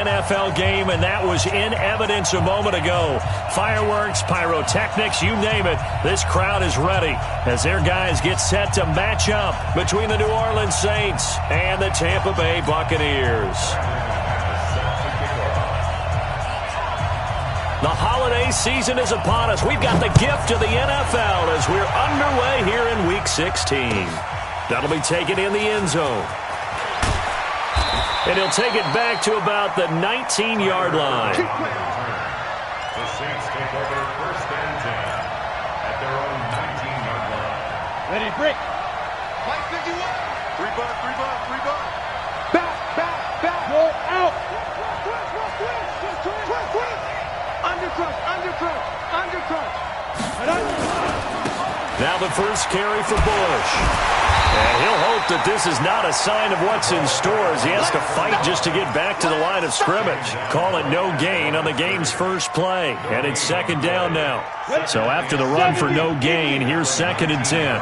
NFL game, and that was in evidence a moment ago. Fireworks, pyrotechnics, you name it. This crowd is ready as their guys get set to match up between the New Orleans Saints and the Tampa Bay Buccaneers. The holiday season is upon us. We've got the gift of the NFL as we're underway here in Week 16. That'll be taken in the end zone. And he'll take it back to about the 19-yard line. The Saints take over first and 10 at their own 19-yard line. Ready, break. Mike 51. 3 buck. Back. Go out. Undercrush. Now the first carry for Bush. And he'll hope that this is not a sign of what's in store as he has to fight just to get back to the line of scrimmage. Call it no gain on the game's first play. And it's second down now. So after the run for no gain, here's second and 10.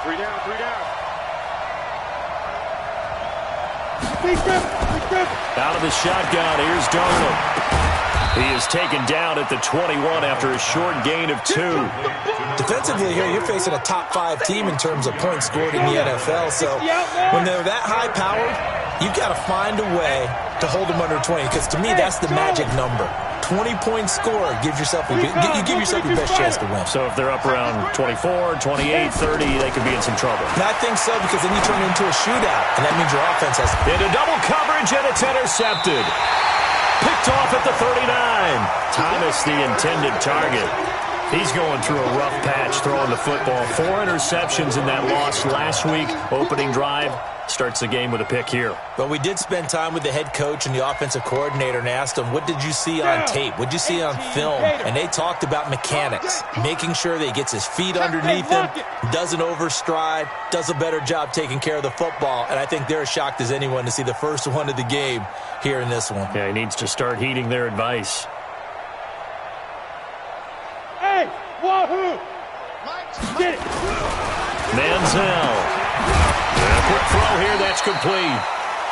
Three down. Out of the shotgun, here's Darnold. He is taken down at the 21 after a short gain of 2. Defensively here, you're facing a top 5 team in terms of points scored in the NFL. So when they're that high-powered, you've got to find a way to hold them under 20. Because to me, that's the magic number. 20-point score gives yourself you give yourself your best chance to win. So if they're up around 24, 28, 30, they could be in some trouble. And I think so, because then you turn it into a shootout, and that means your offense has to... Into double coverage, and it's intercepted. Picked off at the 39. Thomas, the intended target. He's going through a rough patch throwing the football. 4 interceptions in that loss last week. Opening drive starts the game with a pick here. But we did spend time with the head coach and the offensive coordinator and asked them, what did you see on tape? What did you see on film? And they talked about mechanics, making sure that he gets his feet underneath him, doesn't overstride, does a better job taking care of the football. And I think they're as shocked as anyone to see the first one of the game here in this one. Yeah, he needs to start heeding their advice. Hey, wahoo! Get it! Manziel. A quick throw here, that's complete.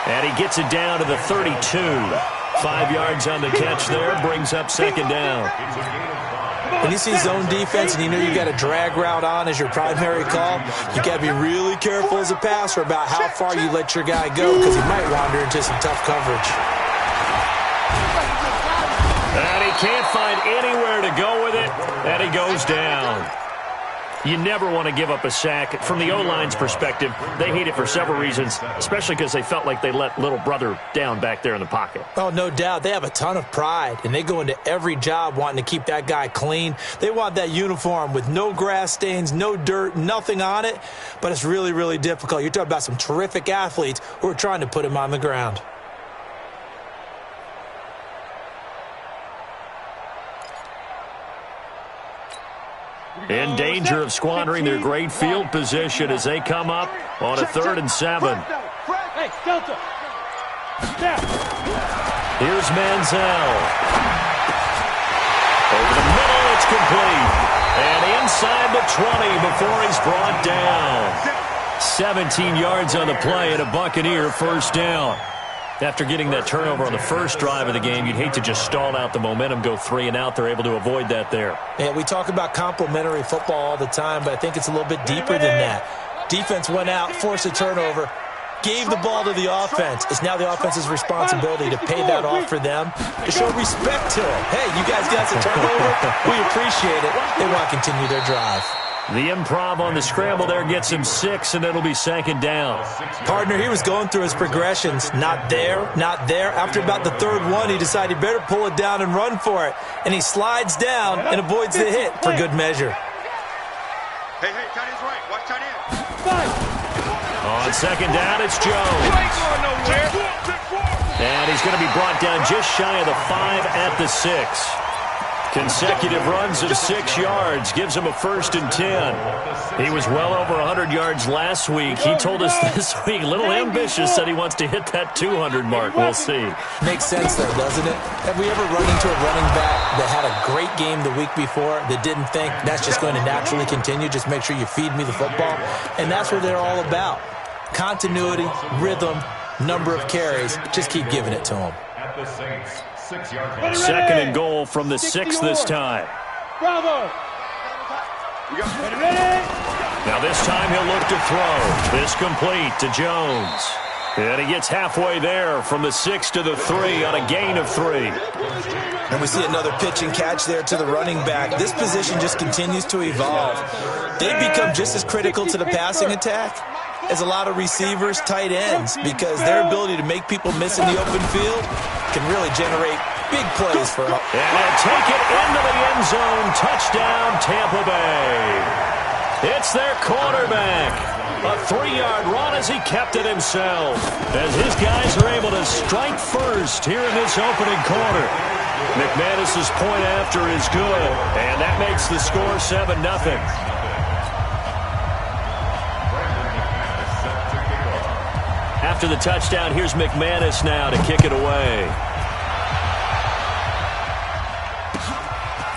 And he gets it down to the 32. 5 yards on the catch there, brings up second down. When you see zone defense and you know you got a drag route on as your primary call, you got to be really careful as a passer about how far you let your guy go, because he might wander into some tough coverage. And he can't find anywhere to go with it, and he goes down. You never want to give up a sack. From the O-line's perspective, they hate it for several reasons, especially because they felt like they let little brother down back there in the pocket. Oh, no doubt. They have a ton of pride, and they go into every job wanting to keep that guy clean. They want that uniform with no grass stains, no dirt, nothing on it, but it's really, really difficult. You're talking about some terrific athletes who are trying to put him on the ground. In danger of squandering their great field position as they come up on a 3rd and 7. Hey, Delta. Here's Manziel. Over the middle, it's complete. And inside the 20 before he's brought down. 17 yards on the play and a Buccaneer first down. After getting that turnover on the first drive of the game, you'd hate to just stall out the momentum, go 3 and out. They're able to avoid that there. Yeah, we talk about complementary football all the time, but I think it's a little bit deeper than that. Defense went out, forced a turnover, gave the ball to the offense. It's now the offense's responsibility to pay that off for them, to show respect to it. Hey, you guys got some turnover. We appreciate it. They want to continue their drive. The improv on the scramble there gets him 6, and it'll be second down. Partner, he was going through his progressions. Not there, not there. After about the 3rd one, he decided he better pull it down and run for it. And he slides down and avoids the hit for good measure. Hey, tight end's right. Watch tight end. On second down, it's Jones. And he's going to be brought down just shy of the 5 at the 6. Consecutive runs of 6 yards gives him a 1st and 10. He was well over 100 yards last week. He told us this week, a little ambitious, said he wants to hit that 200 mark. We'll see. Makes sense though, doesn't it? Have we ever run into a running back that had a great game the week before that didn't think that's just going to naturally continue? Just make sure you feed me the football. And that's what they're all about. Continuity, rhythm, number of carries. Just keep giving it to him. At the Saints' 6-yard line. Second and goal from the 6 this time. Bravo. Ready? Now this time he'll look to throw. This complete to Jones. And he gets halfway there from the 6 to the 3 on a gain of 3. And we see another pitch and catch there to the running back. This position just continues to evolve. They've become just as critical to the passing attack as a lot of receivers, tight ends, because their ability to make people miss in the open field can really generate big plays for them. And they'll take it into the end zone. Touchdown, Tampa Bay. It's their quarterback. A 3-yard run as he kept it himself. As his guys are able to strike first here in this opening quarter. McManus's point after is good, and that makes the score 7-0. After the touchdown, here's McManus now to kick it away.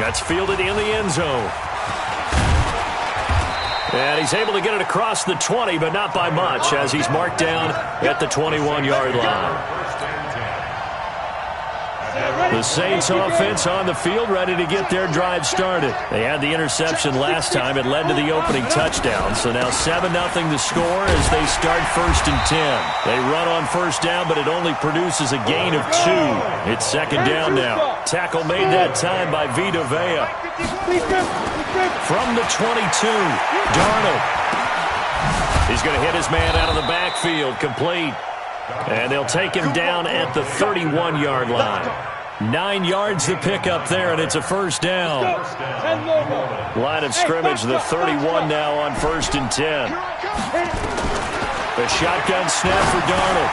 That's fielded in the end zone. And he's able to get it across the 20, but not by much, as he's marked down at the 21-yard line. The Saints offense on the field, ready to get their drive started. They had the interception last time. It led to the opening touchdown. So now 7-0 the score as they start 1st and 10. They run on first down, but it only produces a gain of 2. It's second down now. Tackle made that time by Vita Vea. From the 22, Darnold. He's going to hit his man out of the backfield, complete. And they'll take him down at the 31-yard line. 9 yards to pick up there, and it's a first down. Line of scrimmage, the 31 now on 1st and 10. The shotgun snap for Darnold.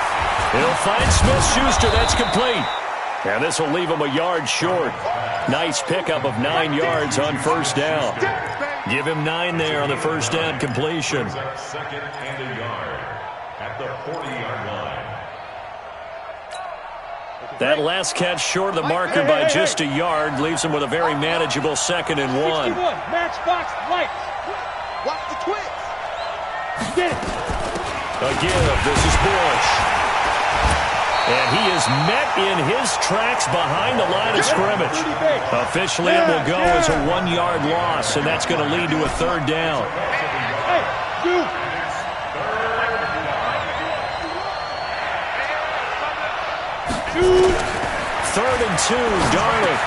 He'll find Smith-Schuster. That's complete. And this will leave him a yard short. Nice pickup of 9 yards on first down. Give him 9 there on the first down completion. Second and a yard at the 40-yard line. That last catch short of the marker by just a yard leaves him with a very manageable 2nd and 1. Matchbox lights. Watch the twist. Get it. A give. This is Bush. And he is met in his tracks behind the line of scrimmage. Officially, it will go as a 1-yard loss, and that's going to lead to a 3rd down. Hey, you. 3rd and 2, Darnold.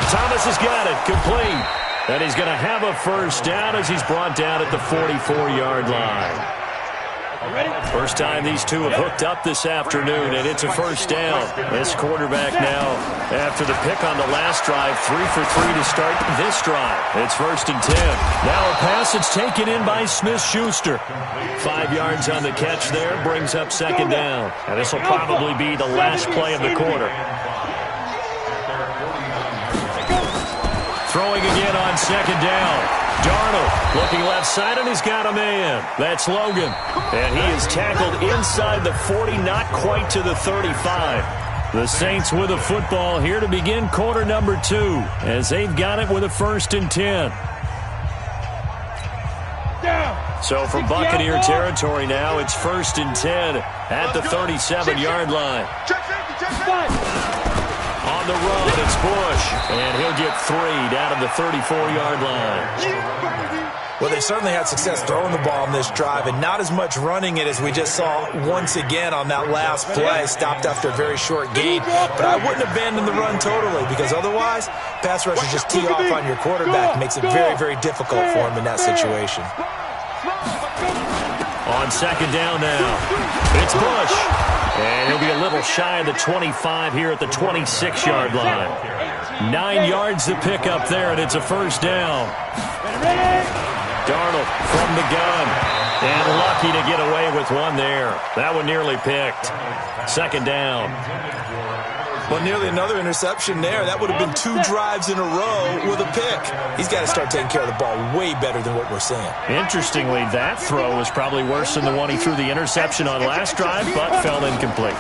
Thomas has got it, complete. And he's going to have a first down as he's brought down at the 44-yard line. First time these two have hooked up this afternoon, and it's a first down. This quarterback now, after the pick on the last drive, 3 for 3 to start this drive. It's 1st and 10. Now a pass that's taken in by Smith-Schuster. 5 yards on the catch there, brings up 2nd down. And this will probably be the last play of the quarter. Throwing again on 2nd down. Darnold looking left side, and he's got a man. That's Logan. And he is tackled inside the 40, not quite to the 35. The Saints with a football here to begin quarter number 2, as they've got it with a 1st and 10. So from Buccaneer territory now, it's 1st and 10 at the 37-yard line. On the run, it's Bush, and he'll get 3 down at the 34-yard line. Well, they certainly had success throwing the ball on this drive, and not as much running it as we just saw once again on that last play. Stopped after a very short gain. But I wouldn't abandon the run totally, because otherwise, pass rushers just tee off on your quarterback. It makes it very, very difficult for him in that situation. On 2nd down now, it's Bush. And he'll be a little shy of the 25 here at the 26-yard line. 9 yards to pick up there, and it's a first down. Darnold from the gun. And lucky to get away with one there. That one nearly picked. 2nd down. Well, nearly another interception there. That would have been 2 drives in a row with a pick. He's got to start taking care of the ball way better than what we're seeing. Interestingly, that throw was probably worse than the one he threw the interception on last drive, but fell incomplete.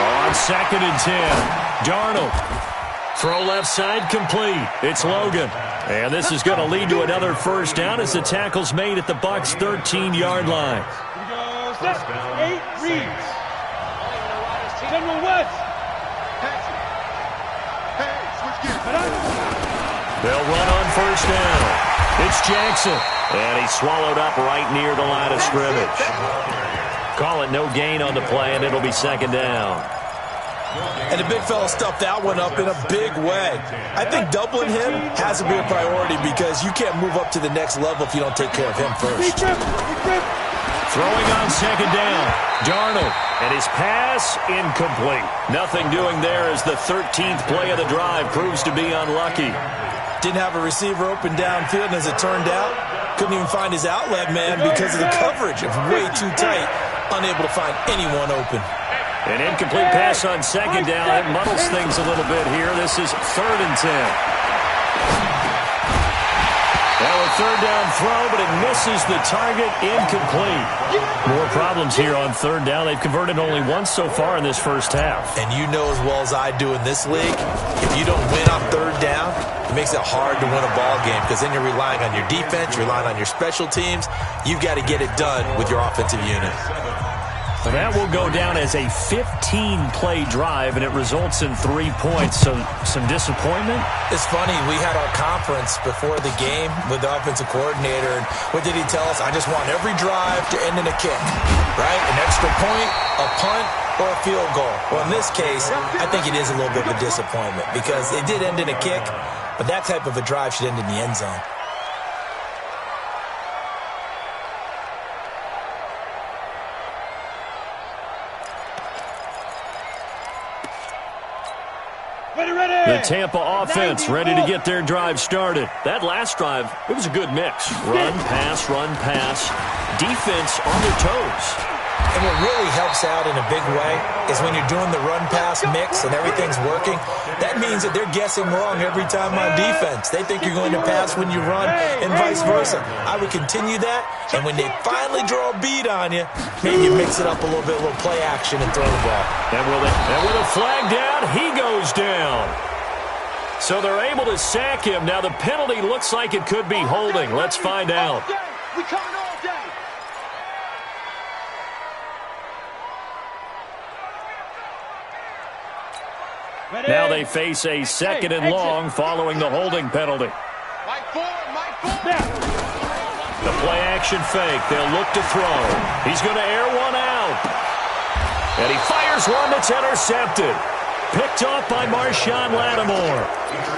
On 2nd and 10, Darnold. Throw left side complete. It's Logan. And this is going to lead to another first down as the tackle's made at the Bucs' 13-yard line. First down, 8 reads. Saints. General West. They'll run on first down. It's Jackson. And he's swallowed up right near the line of scrimmage. Call it no gain on the play, and it'll be second down. And the big fella stuffed that one up in a big way. I think doubling him has to be a priority because you can't move up to the next level if you don't take care of him first. Throwing on second down. Darnold. And his pass incomplete. Nothing doing there as the 13th play of the drive proves to be unlucky. Didn't have a receiver open downfield, and as it turned out, couldn't even find his outlet man because of the coverage. It was way too tight, unable to find anyone open. An incomplete pass on second down. It muddles things a little bit here. This is 3rd and 10. Now a third down throw, but it misses the target. Incomplete. More problems here on third down. They've converted only once so far in this first half. And you know as well as I do in this league, if you don't win on third down, it makes it hard to win a ball game because then you're relying on your defense, you're relying on your special teams. You've got to get it done with your offensive unit. So that will go down as a 15-play drive, and it results in 3 points. So some disappointment? It's funny. We had our conference before the game with the offensive coordinator, and what did he tell us? I just want every drive to end in a kick, right? An extra point, a punt, or a field goal. Well, in this case, I think it is a little bit of a disappointment because it did end in a kick, but that type of a drive should end in the end zone. The Tampa offense ready to get their drive started. That last drive, it was a good mix. Run, pass, defense on their toes. And what really helps out in a big way is when you're doing the run-pass mix and everything's working, that means that they're guessing wrong every time on defense. They think you're going to pass when you run and vice versa. I would continue that, and when they finally draw a bead on you, maybe you mix it up a little bit, a little play action and throw the ball. And with a flag down, he goes down. So they're able to sack him. Now the penalty looks like it could be holding. Let's find out. We coming all day. Now they face a 2nd and long following the holding penalty. Mike forward. The play action fake. They'll look to throw. He's going to air one out. And he fires one that's intercepted. Picked off by Marshawn Lattimore.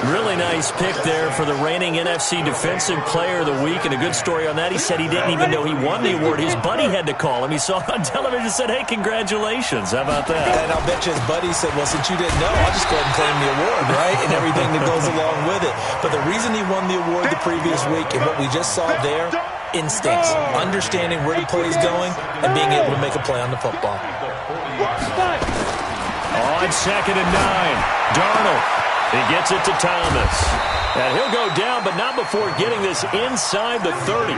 Really nice pick there for the reigning NFC Defensive Player of the Week. And a good story on that. He said he didn't even know he won the award. His buddy had to call him. He saw it on television and said, hey, congratulations. How about that? And I'll bet you his buddy said, well, since you didn't know, I'll just go ahead and claim the award, right? And everything that goes along with it. But the reason he won the award the previous week and what we just saw there, instincts, understanding where the play is going, and being able to make a play on the football. On 2nd and 9, Darnold. He gets it to Thomas. And he'll go down, but not before getting this inside the 30.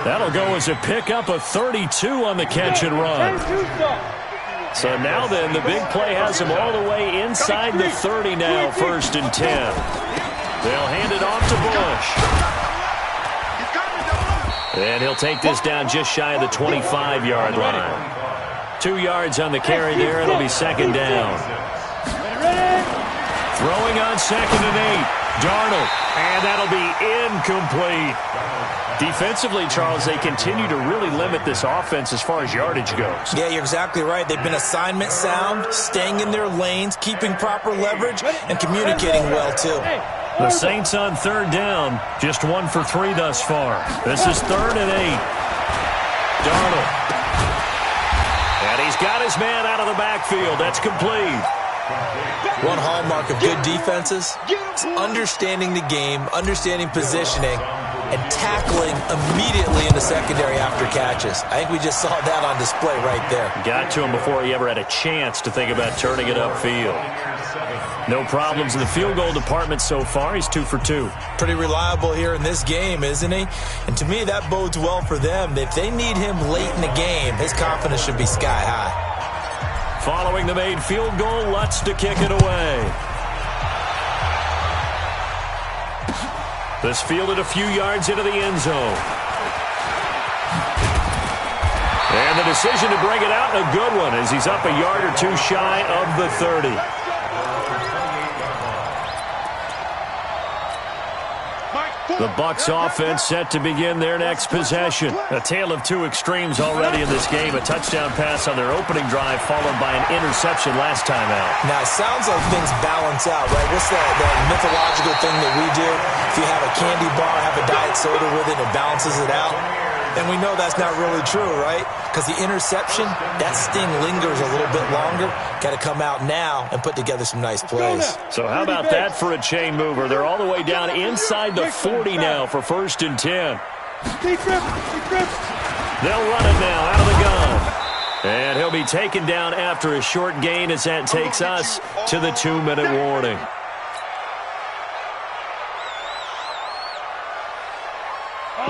That'll go as a pickup of 32 on the catch and run. So now then, the big play has him all the way inside the 30 now, 1st and 10. They'll hand it off to Bush. And he'll take this down just shy of the 25-yard line. 2 yards on the carry there. It'll be 2nd down. Throwing on 2nd and 8. Darnold. And that'll be incomplete. Defensively, Charles, they continue to really limit this offense as far as yardage goes. Yeah, you're exactly right. They've been assignment sound, staying in their lanes, keeping proper leverage, and communicating well, too. The Saints on 3rd down, just 1 for 3 thus far. This is 3rd and 8. Darnold. And he's got his man out of the backfield. That's complete. One hallmark of good defenses is understanding the game, understanding positioning, and tackling immediately in the secondary after catches. I think we just saw that on display right there. Got to him before he ever had a chance to think about turning it upfield. No problems in the field goal department so far. He's 2 for 2. Pretty reliable here in this game, isn't he? And to me, that bodes well for them. If they need him late in the game, his confidence should be sky high. Following the made field goal, Lutz to kick it away. This fielded a few yards into the end zone. And the decision to bring it out, a good one, as he's up a yard or two shy of the 30. The Bucs offense set to begin their next possession. A tale of two extremes already in this game. A touchdown pass on their opening drive, followed by an interception last time out. Now, it sounds like things balance out, right? What's that mythological thing that we do? If you have a candy bar, have a diet soda with it, it balances it out. And we know that's not really true, right? Because the interception, that sting lingers a little bit longer. Got to come out now and put together some nice plays. So how about that for a chain mover? They're all the way down inside the 40 now for 1st and 10. They'll run it now out of the gun. And he'll be taken down after a short gain as that takes us to the 2-minute warning.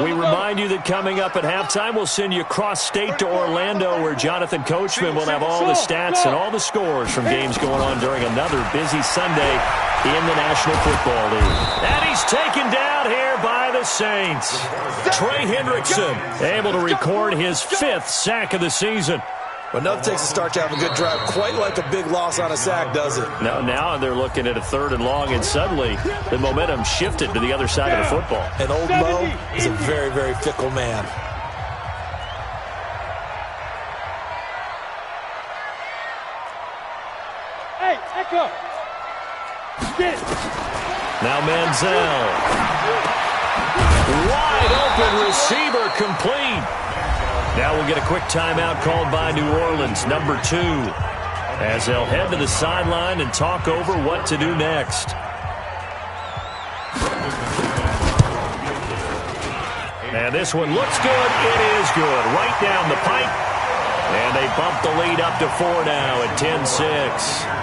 We remind you that coming up at halftime, we'll send you cross-state to Orlando, where Jonathan Coachman will have all the stats and all the scores from games going on during another busy Sunday in the National Football League. And he's taken down here by the Saints. Trey Hendrickson able to record his 5th sack of the season. But nothing takes a start to have a good drive, quite like a big loss on a sack, does it? Now they're looking at a 3rd and long, and suddenly the momentum shifted to the other side of the football. And old Mo is a very, very fickle man. Hey, Echo. Get. Now Manziel. Wide open receiver complete. Now we'll get a quick timeout called by New Orleans, number 2, as they'll head to the sideline and talk over what to do next. And this one looks good. It is good. Right down the pipe. And they bump the lead up to 4 now at 10-6.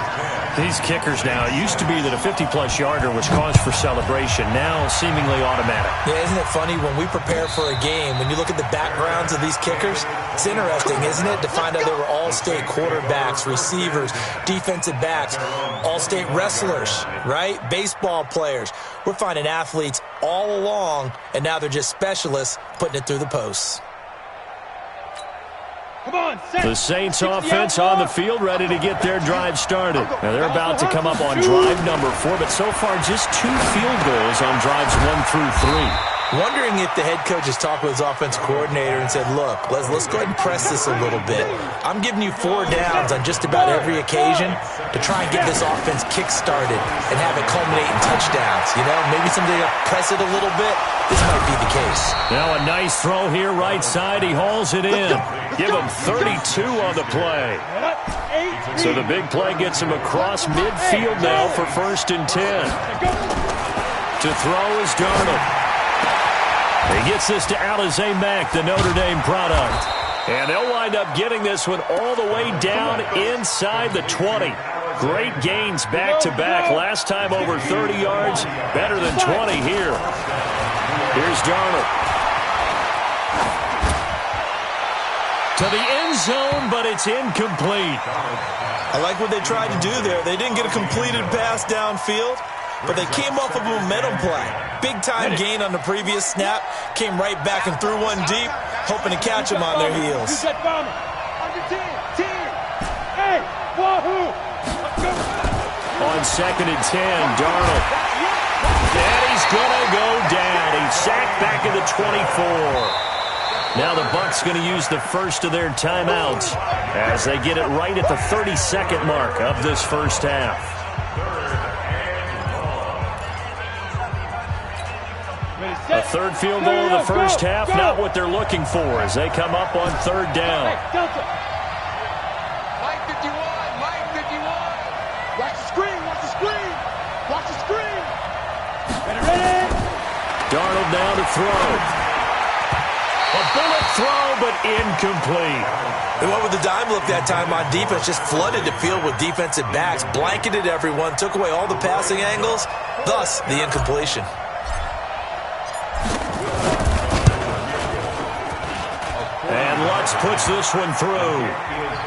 These kickers now, it used to be that a 50-plus yarder was cause for celebration. Now seemingly automatic. Yeah, isn't it funny when we prepare for a game, when you look at the backgrounds of these kickers, it's interesting, isn't it, to find out they were all-state quarterbacks, receivers, defensive backs, all-state wrestlers, right? Baseball players. We're finding athletes all along, and now they're just specialists putting it through the posts. Come on, the Saints offense on the field, ready to get their drive started. Now they're about to come up on drive number 4, but so far just 2 field goals on drives 1 through 3. Wondering if the head coach has talked with his offense coordinator and said, look, let's go ahead and press this a little bit. I'm giving you 4 downs on just about every occasion to try and get this offense kick-started and have it culminate in touchdowns. You know, maybe somebody will press it a little bit. This might be the case. Now a nice throw here, right side. He hauls it in. Give him 32 on the play. So the big play gets him across midfield now for 1st and 10. To throw is Darnold. He gets this to Alizé Mack, the Notre Dame product. And they'll wind up getting this one all the way down inside the 20. Great gains back-to-back. Last time over 30 yards, better than 20 here. Here's Darnold. To the end zone, but it's incomplete. I like what they tried to do there. They didn't get a completed pass downfield, but they came off of a momentum play. Big-time gain on the previous snap. Came right back and threw one deep, hoping to catch them on their heels. On 2nd and 10, Darnold. And he's going to go down. He's sacked back at the 24. Now the Bucs going to use the first of their timeouts as they get it right at the 30-second mark of this first half. A 3rd field goal of the first half, not what they're looking for as they come up on 3rd down. Mike 51, Mike 51. Watch the screen, watch the screen. Watch the screen. Ready. Darnold now to throw. A bullet throw, but incomplete. They went with the dime look that time on defense, just flooded the field with defensive backs, blanketed everyone, took away all the passing angles, thus the incompletion. And Lutz puts this one through.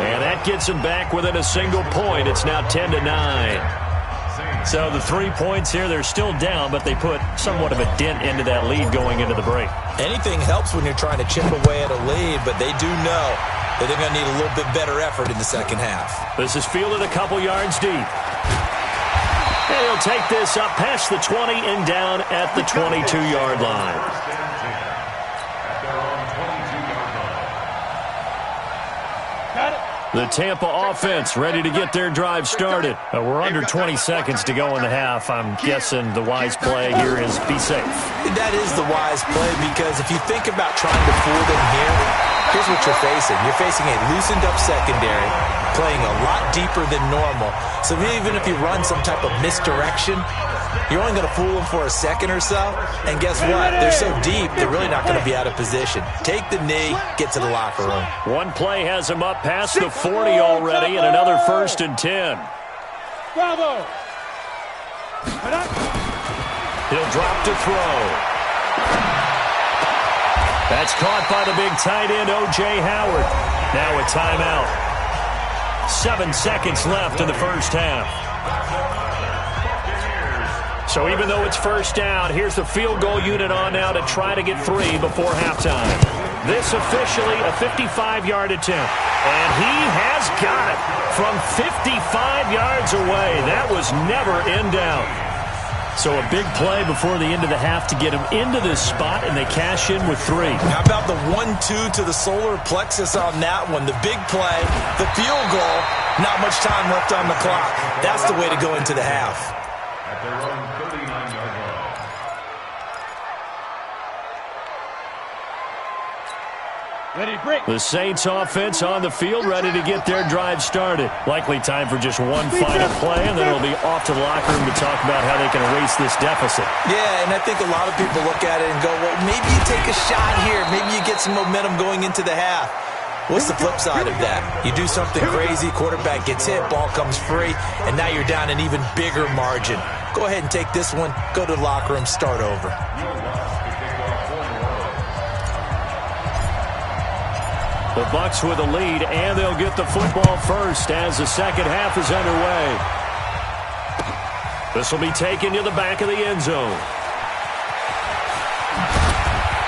And that gets him back within a single point. It's now 10-9. So the 3 points here, they're still down, but they put somewhat of a dent into that lead going into the break. Anything helps when you're trying to chip away at a lead, but they do know but they're going to need a little bit better effort in the second half. This is fielded a couple yards deep. And he'll take this up past the 20 and down at the 22-yard line. The Tampa offense ready to get their drive started. We're under 20 seconds to go in the half. I'm guessing the wise play here is be safe. That is the wise play, because if you think about trying to fool them here, here's what you're facing. You're facing a loosened-up secondary, playing a lot deeper than normal. So even if you run some type of misdirection, you're only going to fool them for a second or so. And guess what? They're so deep, they're really not going to be out of position. Take the knee, get to the locker room. One play has him up past the 40 already, and another 1st and 10. Bravo. He'll drop to throw. That's caught by the big tight end, O.J. Howard. Now a timeout. 7 seconds left in the first half. So even though it's first down, here's the field goal unit on now to try to get 3 before halftime. This officially a 55-yard attempt. And he has got it from 55 yards away. That was never in doubt. So a big play before the end of the half to get him into this spot, and they cash in with 3. How about the 1-2 to the solar plexus on that one? The big play, the field goal, not much time left on the clock. That's the way to go into the half. At their own 39-yard line. Ready, break. The Saints offense on the field, ready to get their drive started. Likely time for just one final play, and then it'll be off to the locker room to talk about how they can erase this deficit. Yeah, and I think a lot of people look at it and go, well, maybe you take a shot here. Maybe you get some momentum going into the half. What's the flip side of that? You do something crazy, quarterback gets hit, ball comes free, and now you're down an even bigger margin. Go ahead and take this one, go to the locker room, start over. The Bucs with a lead, and they'll get the football first as the second half is underway. This will be taken to the back of the end zone.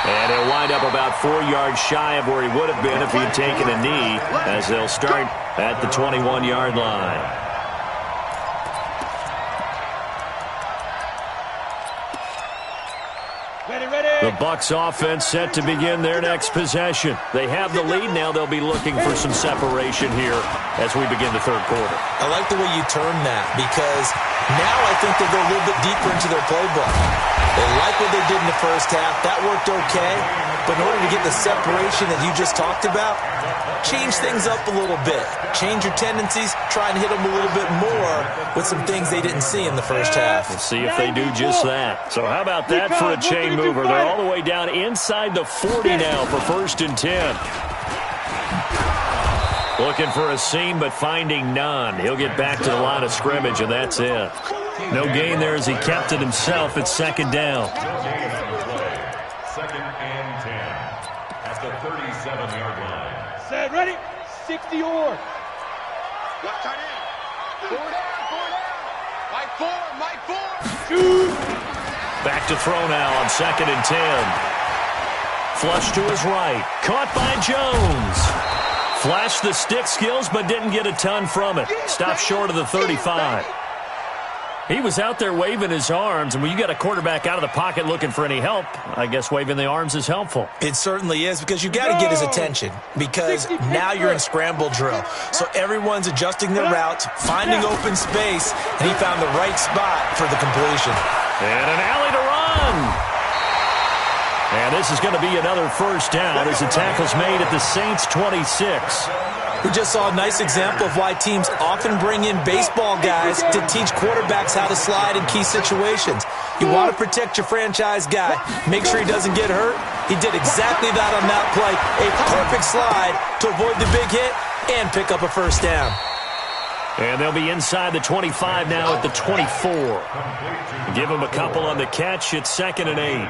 And he'll wind up about 4 yards shy of where he would have been if he'd taken a knee, as they'll start at the 21-yard line. The Bucs offense set to begin their next possession. They have the lead. Now they'll be looking for some separation here as we begin the third quarter. I like the way you turn that, because now I think they'll go a little bit deeper into their playbook. They like what they did in the first half. That worked okay. But in order to get the separation that you just talked about, change things up a little bit. Change your tendencies. Try and hit them a little bit more with some things they didn't see in the first half. Let's see if they do just that. So how about that for a chain mover? They're all the way down inside the 40 now for 1st and 10. Looking for a seam, but finding none. He'll get back to the line of scrimmage, and that's it. No gain there as he kept it himself at second down. 2nd and 10 at the 37-yard line. Set, ready, 60 or. Left tight end. 4 down. Mike 4. Shoot. Back to throw now on 2nd and 10. Flush to his right. Caught by Jones. Flashed the stick skills, but didn't get a ton from it. Stopped short of the 35. He was out there waving his arms, and when you got a quarterback out of the pocket looking for any help, I guess waving the arms is helpful. It certainly is, because you got to get his attention, because now you're in scramble drill. So everyone's adjusting their routes, finding open space, and he found the right spot for the completion. And an alley to run. And this is going to be another first down as the tackle's made at the Saints' 26. We just saw a nice example of why teams often bring in baseball guys to teach quarterbacks how to slide in key situations. You want to protect your franchise guy. Make sure he doesn't get hurt. He did exactly that on that play. A perfect slide to avoid the big hit and pick up a first down. And they'll be inside the 25 now at the 24. Give him a couple on the catch. It's 2nd and 8.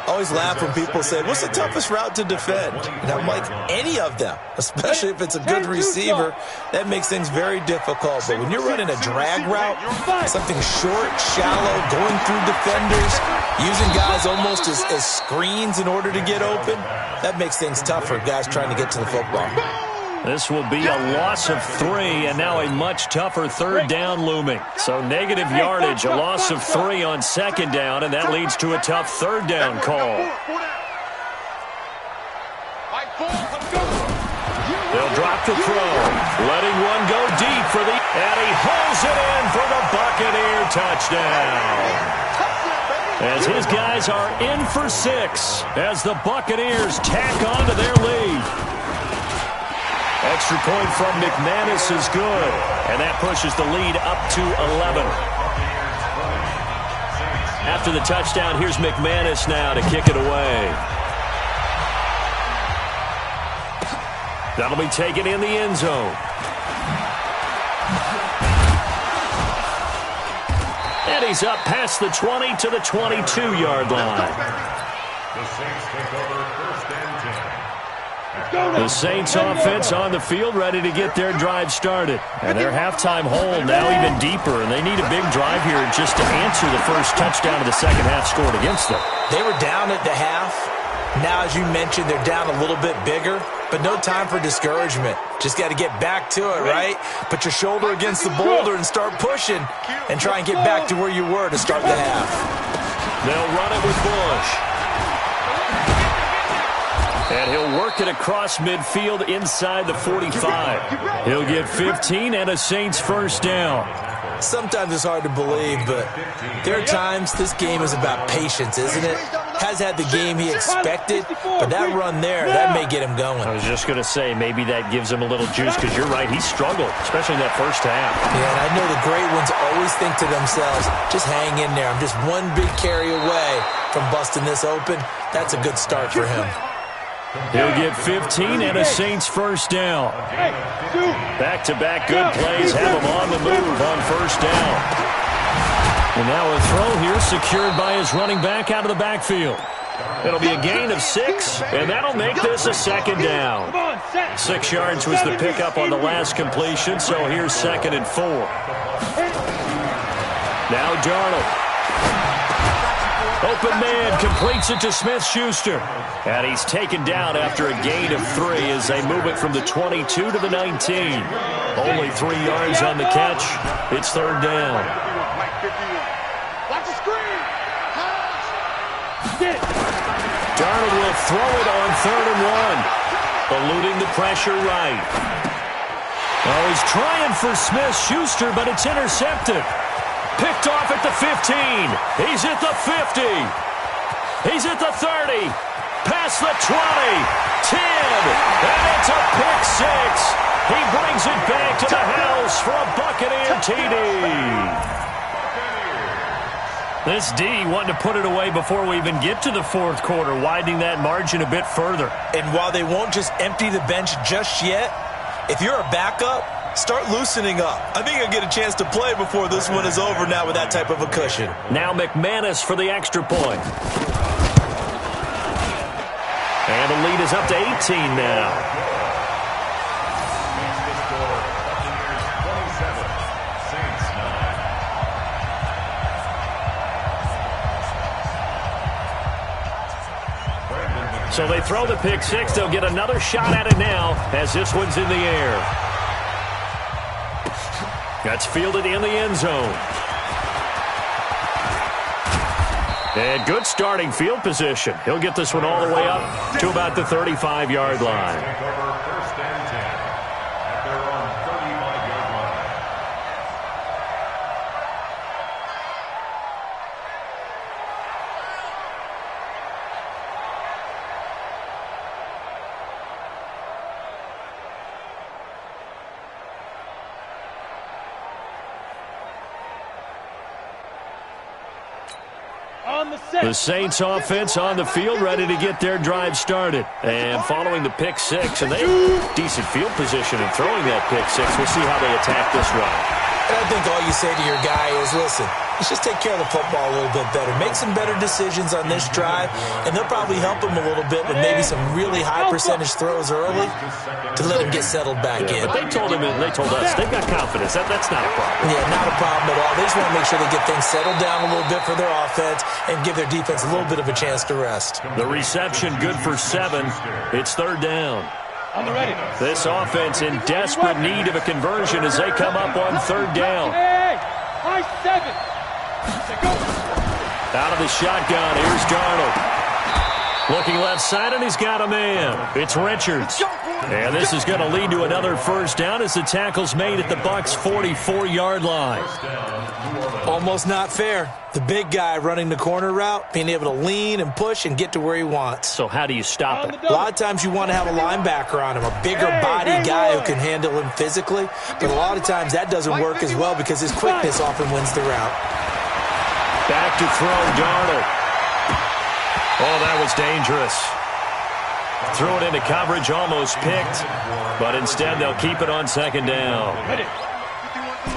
I always laugh when people say, what's the toughest route to defend? And I'm like, any of them, especially if it's a good receiver. That makes things very difficult. But when you're running a drag route, something short, shallow, going through defenders, using guys almost as screens in order to get open, that makes things tough for guys trying to get to the football. This will be a loss of 3, and now a much tougher third down looming. So negative yardage, a loss of 3 on second down, and that leads to a tough third down call. They'll drop the throw, letting one go deep for the, and he hauls it in for the Buccaneer touchdown. As his guys are in for 6, as the Buccaneers tack on to their lead. Extra point from McManus is good, and that pushes the lead up to 11. After the touchdown, here's McManus now to kick it away. That'll be taken in the end zone. And he's up past the 20 to the 22-yard line. The Saints take over first and 10. The Saints offense on the field, ready to get their drive started. And their halftime hole now even deeper, and they need a big drive here just to answer the first touchdown of the second half scored against them. They were down at the half. Now, as you mentioned, they're down a little bit bigger, but no time for discouragement. Just got to get back to it, right? Put your shoulder against the boulder and start pushing and try and get back to where you were to start the half. They'll run it with Bush. And he'll work it across midfield inside the 45. He'll get 15 and a Saints first down. Sometimes it's hard to believe, but there are times this game is about patience, isn't it? Has had the game he expected, but that run there, that may get him going. I was just going to say, maybe that gives him a little juice, because you're right, he struggled, especially in that first half. Yeah, and I know the great ones always think to themselves, just hang in there. I'm just one big carry away from busting this open. That's a good start for him. He'll get 15 and a Saints first down. Back-to-back good plays have him on the move on first down. And now a throw here secured by his running back out of the backfield. It'll be a gain of 6, and that'll make this a second down. 6 yards was the pickup on the last completion, so here's 2nd and 4. Now Darnold. Open man completes it to Smith-Schuster. And he's taken down after a gain of 3 as they move it from the 22 to the 19. Only 3 yards on the catch. It's third down. Watch the screen. Darnold will throw it on 3rd and 1. Eluding the pressure right. Oh, he's trying for Smith-Schuster, but it's intercepted. Picked off at the 15. He's at the 50. He's at the 30. Past the 20. 10. And it's a pick 6. He brings it back to the house for a Buccaneer TD. This D wanting to put it away before we even get to the fourth quarter, widening that margin a bit further. And while they won't just empty the bench just yet, if you're a backup, start loosening up. I think you'll get a chance to play before this one is over now with that type of a cushion. Now McManus for the extra point. And the lead is up to 18 now. So they throw the pick 6. They'll get another shot at it now as this one's in the air. That's fielded in the end zone. And good starting field position. He'll get this one all the way up to about the 35-yard line. Take over first and 10 at their own 35-yard line. The Saints offense on the field, ready to get their drive started. And following the pick 6, and they have decent field position in throwing that pick 6. We'll see how they attack this run. And I think all you say to your guy is, listen, let's just take care of the football a little bit better. Make some better decisions on this drive, and they'll probably help him a little bit with maybe some really high percentage throws early to let him get settled back in. But they told him, and they told us, they've got confidence. That's not a problem. Yeah, not a problem at all. They just want to make sure they get things settled down a little bit for their offense and give their defense a little bit of a chance to rest. The reception good for 7. It's third down. On the ready. This offense in desperate need of a conversion as they come up on third down. Hey, high 7. Out of the shotgun, here's Darnold. Looking left side, and he's got a man. It's Richards. And this is going to lead to another first down as the tackle's made at the Bucs' 44-yard line. Almost not fair. The big guy running the corner route, being able to lean and push and get to where he wants. So how do you stop it? A lot of times you want to have a linebacker on him, a bigger body guy who can handle him physically. But a lot of times that doesn't work as well because his quickness often wins the route. Back to throw, Darnold. Oh, that was dangerous. Threw it into coverage, almost picked. But instead, they'll keep it on second down.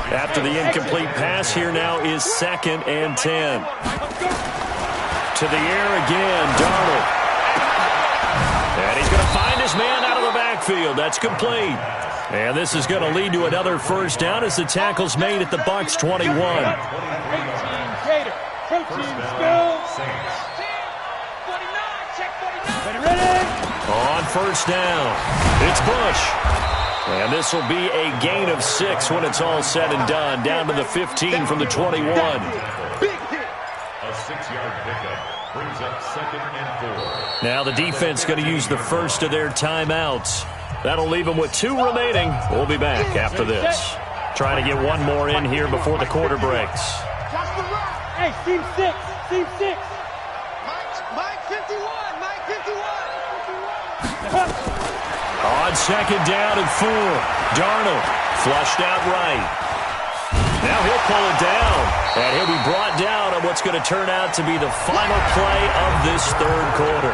After the incomplete pass, here now is 2nd and 10. To the air again, Darnold. And he's going to find his man out of the backfield. That's complete. And this is going to lead to another first down as the tackle's made at the Bucs' 21. 18 Gator. Protein spill. Ready? On first down, it's Bush. And this will be a gain of 6 when it's all said and done. Down to the 15 from the 21. Big hit. A 6-yard pickup brings up 2nd and 4. Now the defense going to use the first of their timeouts. That'll leave them with 2 remaining. We'll be back after this. Trying to get one more in here before the quarter breaks. Hey, team 6. Team 6. Mike 51. Mike 51. On second down and 4. Darnold flushed out right. Now he'll pull it down. And he'll be brought down on what's going to turn out to be the final play of this third quarter.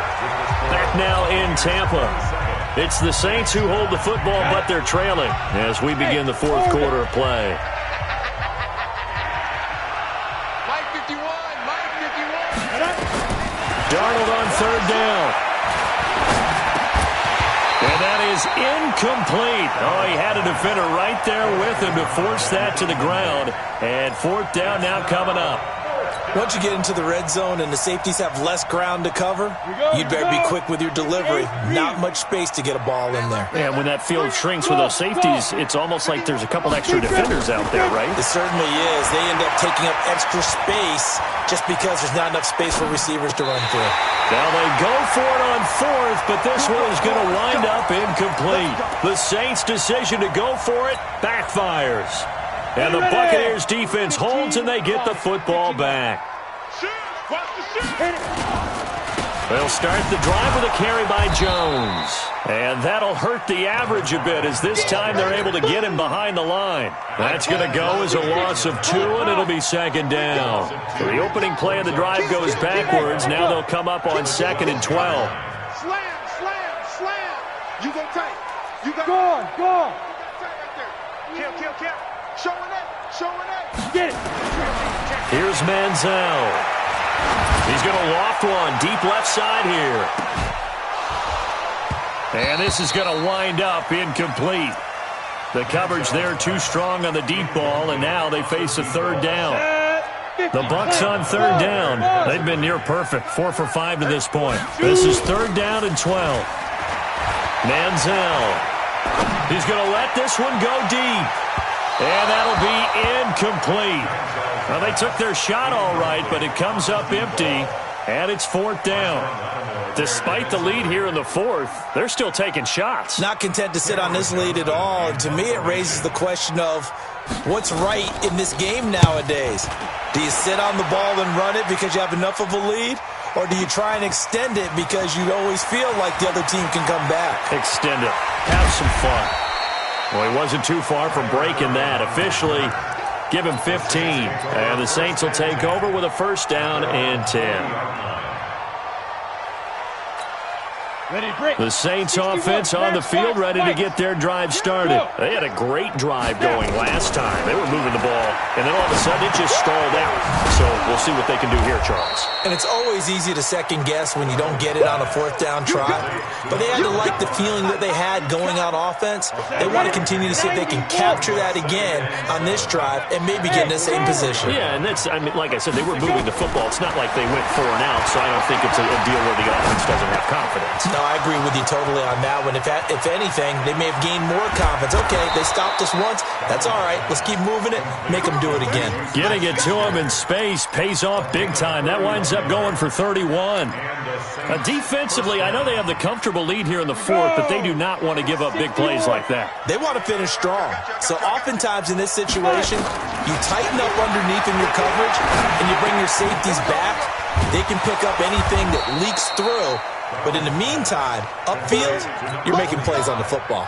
Back now in Tampa. It's the Saints who hold the football, but they're trailing as we begin the fourth quarter of play. Mike 51. Mike 51. Darnold on third down. And that is incomplete. Oh, he had a defender right there with him to force that to the ground. And fourth down now coming up. Once you get into the red zone and the safeties have less ground to cover, you'd better be quick with your delivery. Not much space to get a ball in there. And when that field shrinks with those safeties, it's almost like there's a couple extra defenders out there, right? It certainly is. They end up taking up extra space just because there's not enough space for receivers to run through. Now they go for it on fourth, but this one is going to wind up incomplete. The Saints' decision to go for it backfires. And the Buccaneers defense holds and they get the football back. They'll start the drive with a carry by Jones. And that'll hurt the average a bit as this time they're able to get him behind the line. That's going to go as a loss of 2, and it'll be second down. So the opening play of the drive goes backwards. Now they'll come up on 2nd and 12. Slam. You go tight. You got Go on. Kill. Showing it. Get it. Here's Manziel. He's going to loft one deep left side here. And this is going to wind up incomplete. The coverage there too strong on the deep ball, and now they face a third down. The Bucs on third down. They've been near perfect, 4 for 5 to this point. This is third down and 12. Manziel. He's going to let this one go deep. And that'll be incomplete. Well, they took their shot all right, but it comes up empty, and it's fourth down. Despite the lead here in the fourth, they're still taking shots. Not content to sit on this lead at all. And to me, it raises the question of what's right in this game nowadays. Do you sit on the ball and run it because you have enough of a lead? Or do you try and extend it because you always feel like the other team can come back? Extend it. Have some fun. Well, he wasn't too far from breaking that. Officially, give him 15. And the Saints will take over with a first down and 10. The Saints offense on the field ready to get their drive started. They had a great drive going last time. They were moving the ball and then all of a sudden it just stalled out. So we'll see what they can do here, Charles. And it's always easy to second guess when you don't get it on a fourth down try. But they had to like the feeling that they had going on offense. They want to continue to see if they can capture that again on this drive and maybe get in the same position. Yeah, and that's, I mean, like I said, they were moving the football. It's not like they went 4 and out, so I don't think it's a deal where the offense doesn't have confidence. No, I agree with you totally on that one. If anything, they may have gained more confidence. Okay, they stopped us once. That's all right. Let's keep moving it. Make them do it again. Getting it to him in space pays off big time. That winds up going for 31. Defensively, I know they have the comfortable lead here in the fourth, but they do not want to give up big plays like that. They want to finish strong. So oftentimes in this situation, you tighten up underneath in your coverage, and you bring your safeties back. They can pick up anything that leaks through. But in the meantime, upfield, you're making plays on the football.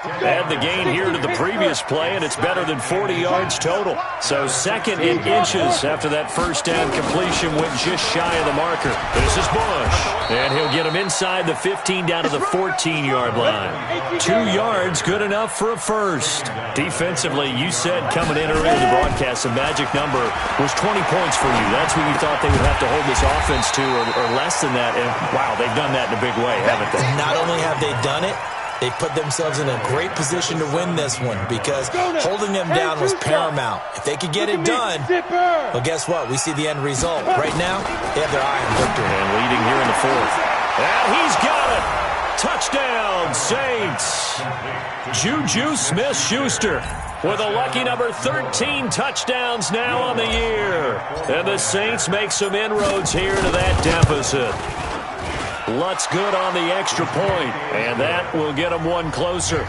Add the gain here to the previous play, and it's better than 40 yards total. So 2nd and inches after that first down completion went just shy of the marker. This is Bush, and he'll get him inside the 15 down to the 14-yard line. 2 yards, good enough for a first. Defensively, you said coming in earlier in the broadcast, the magic number was 20 points for you. That's what you thought they would have to hold this offense to, or less than that. And, wow, they've done that in a big way, haven't they? Not only have they done it, they put themselves in a great position to win this one because holding them down was paramount. If they could get it done, well, guess what? We see the end result. Right now, they have their eye on victory. And leading here in the fourth. And he's got it. Touchdown, Saints. Juju Smith-Schuster with a lucky number 13 touchdowns now on the year. And the Saints make some inroads here to that deficit. Lutz good on the extra point, and that will get them one closer.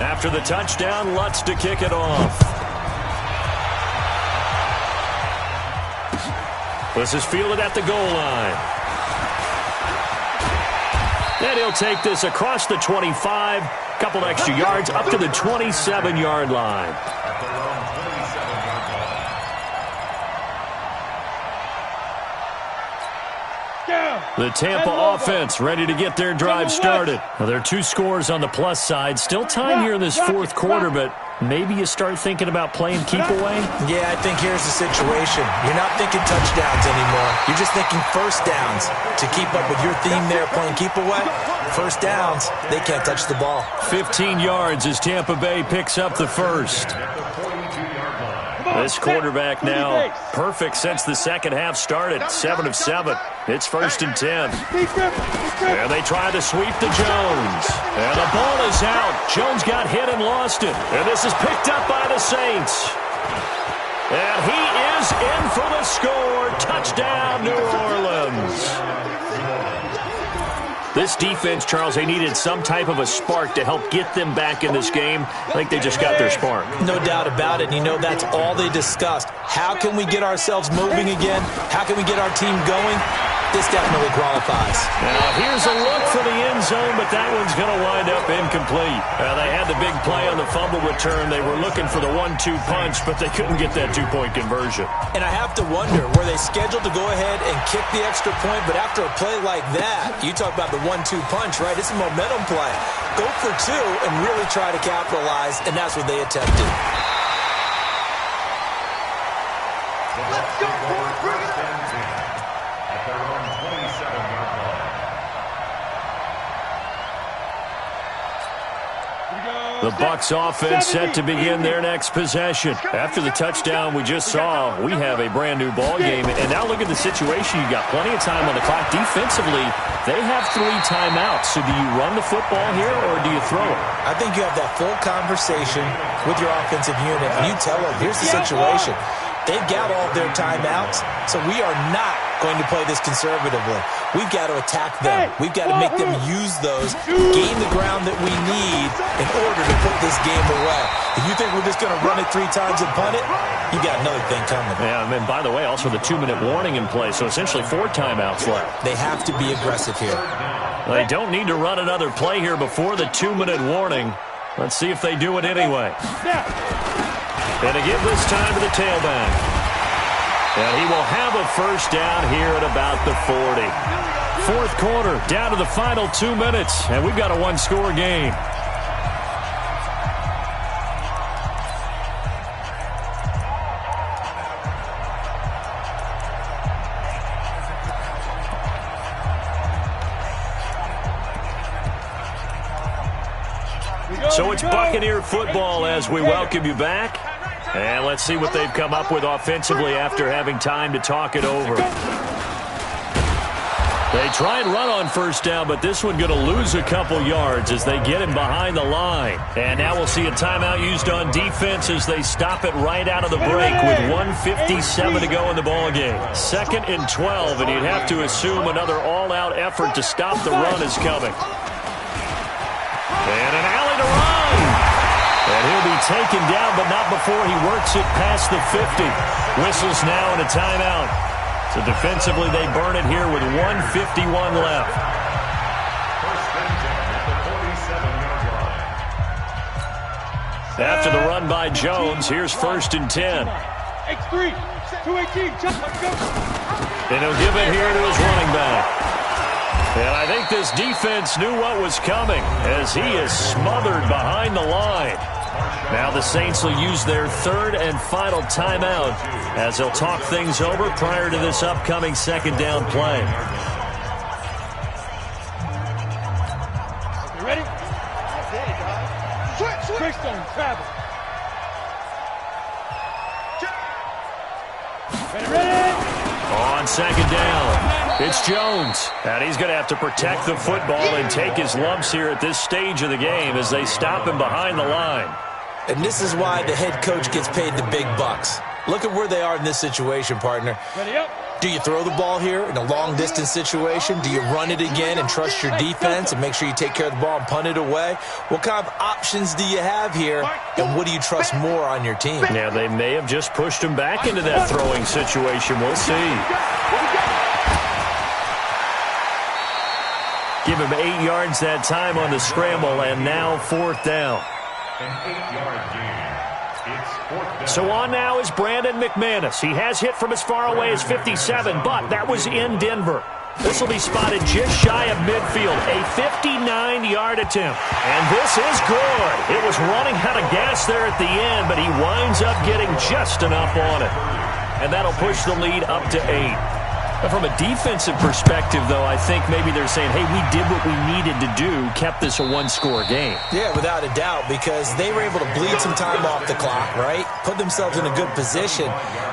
After the touchdown, Lutz to kick it off. This is fielded at the goal line. And he'll take this across the 25, couple extra yards, up to the 27-yard line. The Tampa offense ready to get their drive started. Now, there are 2 scores on the plus side. Still time here in this fourth quarter, but maybe you start thinking about playing keep away? Yeah, I think here's the situation. You're not thinking touchdowns anymore. You're just thinking first downs. To keep up with your theme there, playing keep away, first downs, they can't touch the ball. 15 yards as Tampa Bay picks up the first. This quarterback now perfect since the second half started. 7 of 7. It's 1st and 10. And they try to sweep to Jones. And the ball is out. Jones got hit and lost it. And this is picked up by the Saints. And he is in for the score. Touchdown, New Orleans. This defense, Charles, they needed some type of a spark to help get them back in this game. I think they just got their spark. No doubt about it. You know, that's all they discussed. How can we get ourselves moving again? How can we get our team going? This definitely qualifies. Now, here's a look for the end zone, but that one's going to wind up incomplete. They had the big play on the fumble return. They were looking for the 1-2 punch, but they couldn't get that 2-point conversion. And I have to wonder, were they scheduled to go ahead and kick the extra point, but after a play like that, you talk about the 1-2 punch, right? It's a momentum play. Go for 2 and really try to capitalize, and that's what they attempted. Let's go, boys. Bring it up. At their own 27-yard line. The Bucs offense set to begin their next possession. After the touchdown we just saw, we have a brand new ball game. And now look at the situation. You got plenty of time on the clock. Defensively, they have 3 timeouts. So do you run the football here or do you throw it? I think you have that full conversation with your offensive unit. And you tell them, here's the situation. They've got all of their timeouts, so we are not going to play this conservatively. We've got to attack them. We've got to make them use those, gain the ground that we need in order to put this game away. If you think we're just going to run it 3 times and punt it, you got another thing coming. Yeah, and by the way, also the 2-minute warning in play, so essentially 4 timeouts left. They have to be aggressive here. They don't need to run another play here before the 2-minute warning. Let's see if they do it anyway. And to give this time to the tailback. And he will have a first down here at about the 40. fourth quarter, down to the final 2 minutes, and we've got a one-score game. So it's Buccaneer football as we welcome you back. And let's see what they've come up with offensively after having time to talk it over. They try and run on first down, but this one going to lose a couple yards as they get him behind the line. And now we'll see a timeout used on defense as they stop it right out of the break with 1:57 to go in the ballgame. 2nd and 12, and you'd have to assume another all-out effort to stop the run is coming. And an alley to run. And he'll be taken down, but not before he works it past the 50. Whistles now and a timeout. So defensively, they burn it here with 1:51 left. After the run by Jones, here's 1st and 10. X3, 218, And he'll give it here to his running back. And I think this defense knew what was coming as he is smothered behind the line. Now the Saints will use their 3rd and final timeout as they'll talk things over prior to this upcoming 2nd down play. You ready? Switch on travel. Ready? On 2nd down, it's Jones. And he's going to have to protect the football and take his lumps here at this stage of the game as they stop him behind the line. And this is why the head coach gets paid the big bucks. Look at where they are in this situation, partner. Ready up. Do you throw the ball here in a long-distance situation? Do you run it again and trust your defense and make sure you take care of the ball and punt it away? What kind of options do you have here, and what do you trust more on your team? Yeah, they may have just pushed him back into that throwing situation. We'll see. Give him 8 yards that time on the scramble, and now 4th down. An 8-yard gain. It's 4th down. So on now is Brandon McManus. He has hit from as far away as 57, but that was in Denver. This will be spotted just shy of midfield, a 59-yard attempt. And this is good. It was running out of gas there at the end, but he winds up getting just enough on it. And that'll push the lead up to 8. From a defensive perspective, though, I think maybe they're saying, hey, we did what we needed to do, kept this a one-score game. Yeah, without a doubt, because they were able to bleed some time off the clock, right? Put themselves in a good position,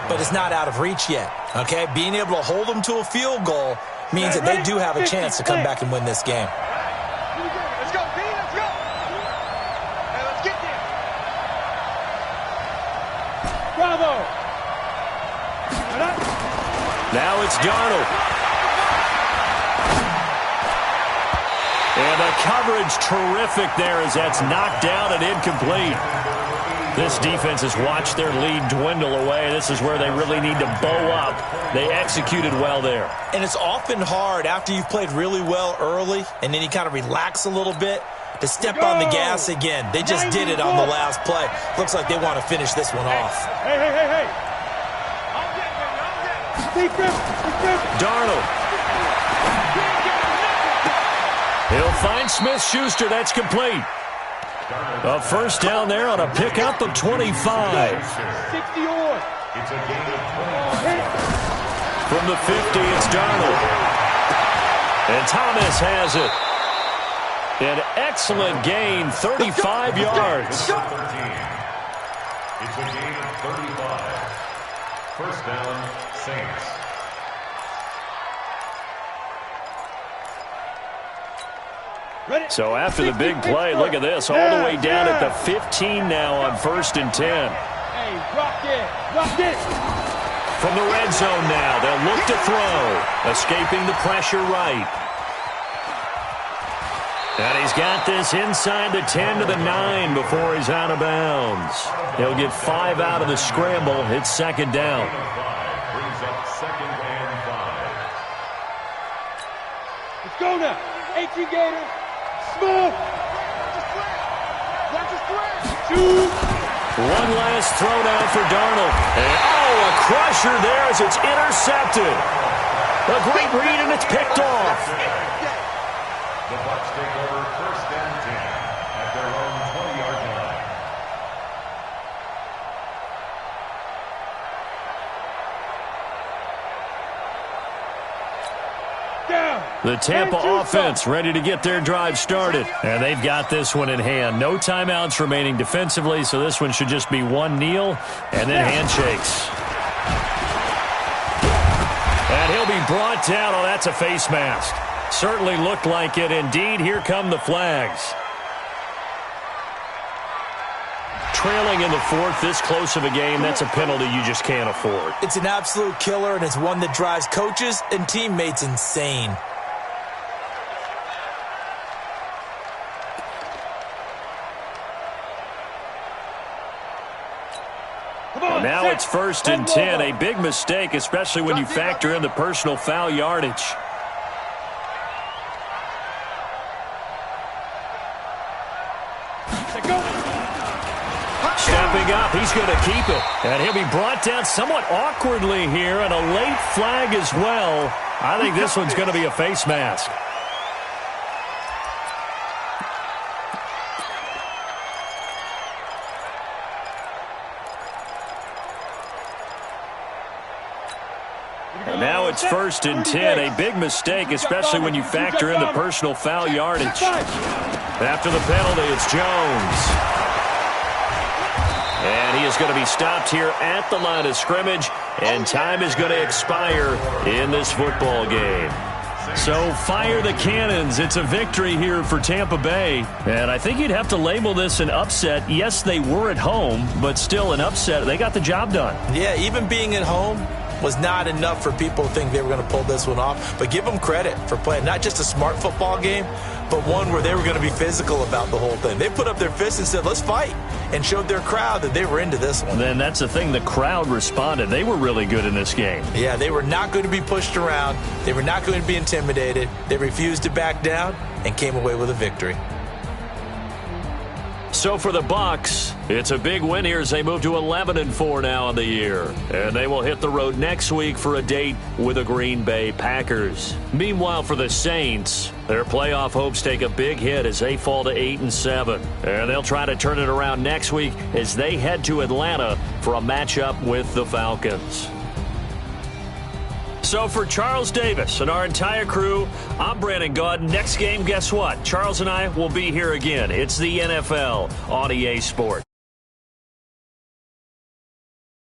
but it's not out of reach yet, okay? Being able to hold them to a field goal means that they do have a chance to come back and win this game. Let's go, B, let's go. Hey, let's get there. Bravo. Now it's Darnold. And the coverage terrific there as that's knocked down and incomplete. This defense has watched their lead dwindle away. This is where they really need to bow up. They executed well there. And it's often hard after you've played really well early and then you kind of relax a little bit to step on the gas again. They just did it on the last play. Looks like they want to finish this one off. Hey. Darnold. He'll find Smith-Schuster. That's complete. A 1st down there on a pickup of 25. 60 on. It's a gain of 25. From the 50, it's Darnold. And Thomas has it. An excellent gain, 35 yards. 13. It's a gain of 35. 1st down, Saints. So after the big play, look at this, all the way down at the 15 now on 1st and 10. Hey, rock it. From the red zone now, they'll look to throw, escaping the pressure right. And he's got this inside the 10 to the 9 before he's out of bounds. He'll get 5 out of the scramble. It's 2nd down. Brings up 2nd and 5. Let's go now. 18 Gator. Smooth. Watch his threat. Shoot. One last throw down for Darnold. And, a crusher there as it's intercepted. A great read, and it's picked off. The Bucs take over 1st and 10 at their own 20-yard line. The Tampa offense ready to get their drive started. And they've got this one in hand. No timeouts remaining defensively, so this one should just be one kneel and then handshakes. And he'll be brought down. Oh, that's a face mask. Certainly looked like it. Indeed, here come the flags. Trailing in the 4th, this close of a game, that's a penalty you just can't afford. It's an absolute killer, and it's one that drives coaches and teammates insane. Now it's 1st and 10, a big mistake, especially when you factor in the personal foul yardage. Stepping up, he's going to keep it. And he'll be brought down somewhat awkwardly here, and a late flag as well. I think this one's going to be a face mask. And now it's 1st and 10, a big mistake, especially when you factor in the personal foul yardage. After the penalty, it's Jones. And he is going to be stopped here at the line of scrimmage, and time is going to expire in this football game. So fire the cannons. It's a victory here for Tampa Bay. And I think you'd have to label this an upset. Yes, they were at home, but still an upset. They got the job done. Yeah, even being at home was not enough for people to think they were going to pull this one off. But give them credit for playing not just a smart football game, but one where they were going to be physical about the whole thing. They put up their fists and said, let's fight, and showed their crowd that they were into this one. Then that's the thing. The crowd responded. They were really good in this game. Yeah, they were not going to be pushed around. They were not going to be intimidated. They refused to back down and came away with a victory. So for the Bucs, it's a big win here as they move to 11-4 now on the year. And they will hit the road next week for a date with the Green Bay Packers. Meanwhile, for the Saints, their playoff hopes take a big hit as they fall to 8-7. And they'll try to turn it around next week as they head to Atlanta for a matchup with the Falcons. So for Charles Davis and our entire crew, I'm Brandon Gaudin. Next game, guess what? Charles and I will be here again. It's the NFL on EA Sports.